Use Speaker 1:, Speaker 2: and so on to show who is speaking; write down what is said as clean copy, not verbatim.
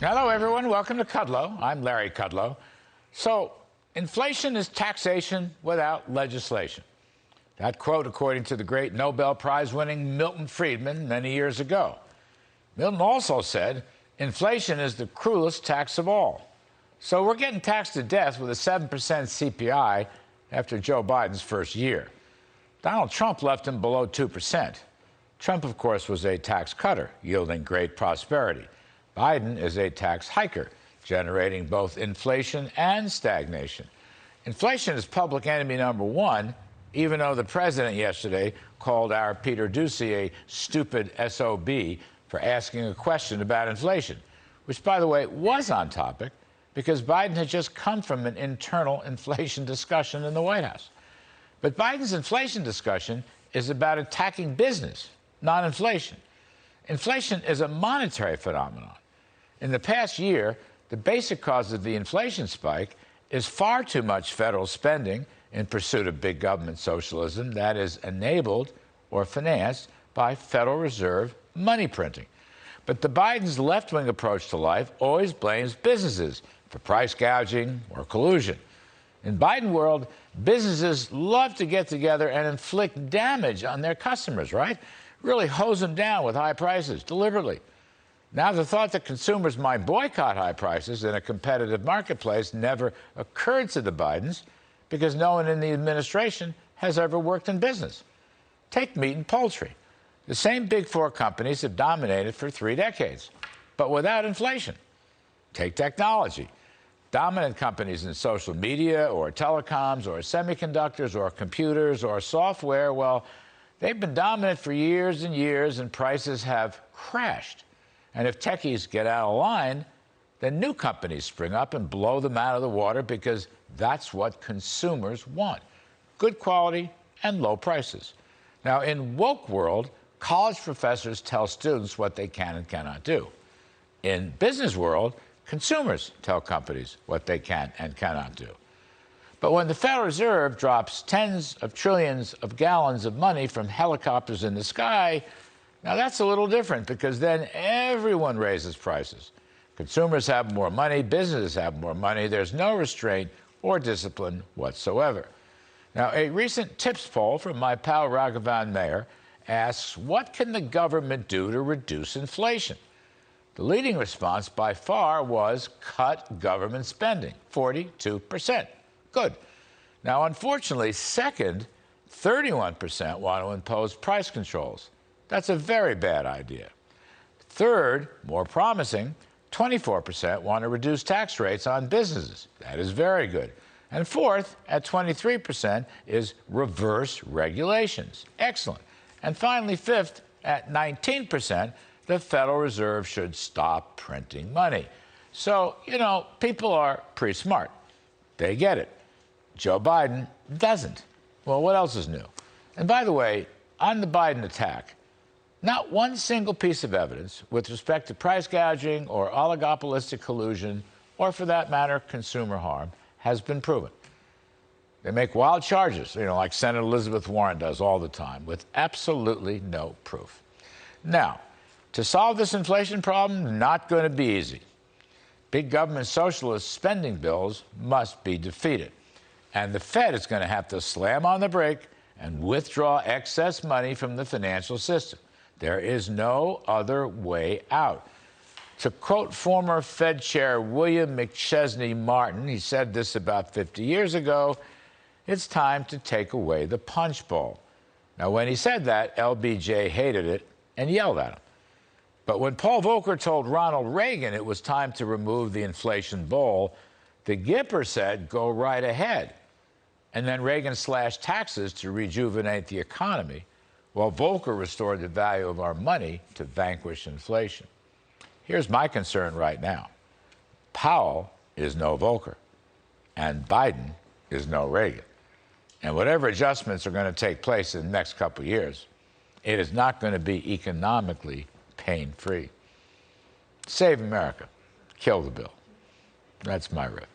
Speaker 1: Hello, everyone. Welcome to Kudlow. I'm Larry Kudlow. So, inflation is taxation without legislation. That quote, according to the great Nobel Prize-winning Milton Friedman many years ago. Milton also said, inflation is the cruelest tax of all. So we're getting taxed to death with a 7% CPI after Joe Biden's first year. Donald Trump left him below 2%. Trump, of course, was a tax cutter, yielding great prosperity. Biden is a tax hiker, generating both inflation and stagnation. Inflation is public enemy number one, even though the president yesterday called our Peter Doocy a stupid SOB for asking a question about inflation, which, by the way, was on topic because Biden had just come from an internal inflation discussion in the White House. But Biden's inflation discussion is about attacking business, not inflation. Inflation is a monetary phenomenon. In the past year, the basic cause of the inflation spike is far too much federal spending in pursuit of big government socialism that is enabled or financed by Federal Reserve money printing. But the Biden's left-wing approach to life always blames businesses for price gouging or collusion. In Biden world, businesses love to get together and inflict damage on their customers, right? Really hose them down with high prices deliberately. Now, the thought that consumers might boycott high prices in a competitive marketplace never occurred to the Bidens because no one in the administration has ever worked in business. Take meat and poultry. The same big four companies have dominated for 3 decades, but without inflation. Take technology. Dominant companies in social media or telecoms or semiconductors or computers or software, well, they've been dominant for years and years, and prices have crashed. And if techies get out of line, then new companies spring up and blow them out of the water because that's what consumers want: good quality and low prices. Now, in woke world, college professors tell students what they can and cannot do. In business world, consumers tell companies what they can and cannot do. But when the Federal Reserve drops tens of trillions of gallons of money from helicopters in the sky, now that's a little different because then everyone raises prices. Consumers have more money, businesses have more money, there's no restraint or discipline whatsoever. Now, a recent TIPS poll from my pal Raghavan Mayer asks, what can the government do to reduce inflation? The leading response by far was cut government spending, 42%. Good. Now, unfortunately, second, 31% want to impose price controls. That's a very bad idea. Third, more promising, 24% want to reduce tax rates on businesses. That is very good. And fourth, at 23%, is reverse regulations. Excellent. And finally, fifth, at 19%, the Federal Reserve should stop printing money. So, people are pretty smart. They get it. Joe Biden doesn't. Well, what else is new? And by the way, on the Biden attack, not one single piece of evidence with respect to price gouging or oligopolistic collusion, or for that matter, consumer harm, has been proven. They make wild charges, like Senator Elizabeth Warren does all the time, with absolutely no proof. Now, to solve this inflation problem, not going to be easy. Big government socialist spending bills must be defeated. And the Fed is going to have to slam on the brake and withdraw excess money from the financial system. There is no other way out. To quote former Fed Chair William McChesney Martin, he said this about 50 years ago, it's time to take away the punch bowl. Now, when he said that, LBJ hated it and yelled at him. But when Paul Volcker told Ronald Reagan it was time to remove the inflation bowl, the Gipper said, go right ahead. And then Reagan slashed taxes to rejuvenate the economy, while Volcker restored the value of our money to vanquish inflation. Here's my concern right now. Powell is no Volcker, and Biden is no Reagan. And whatever adjustments are going to take place in the next couple of years, it is not going to be economically pain-free. Save America. Kill the bill. That's my riff.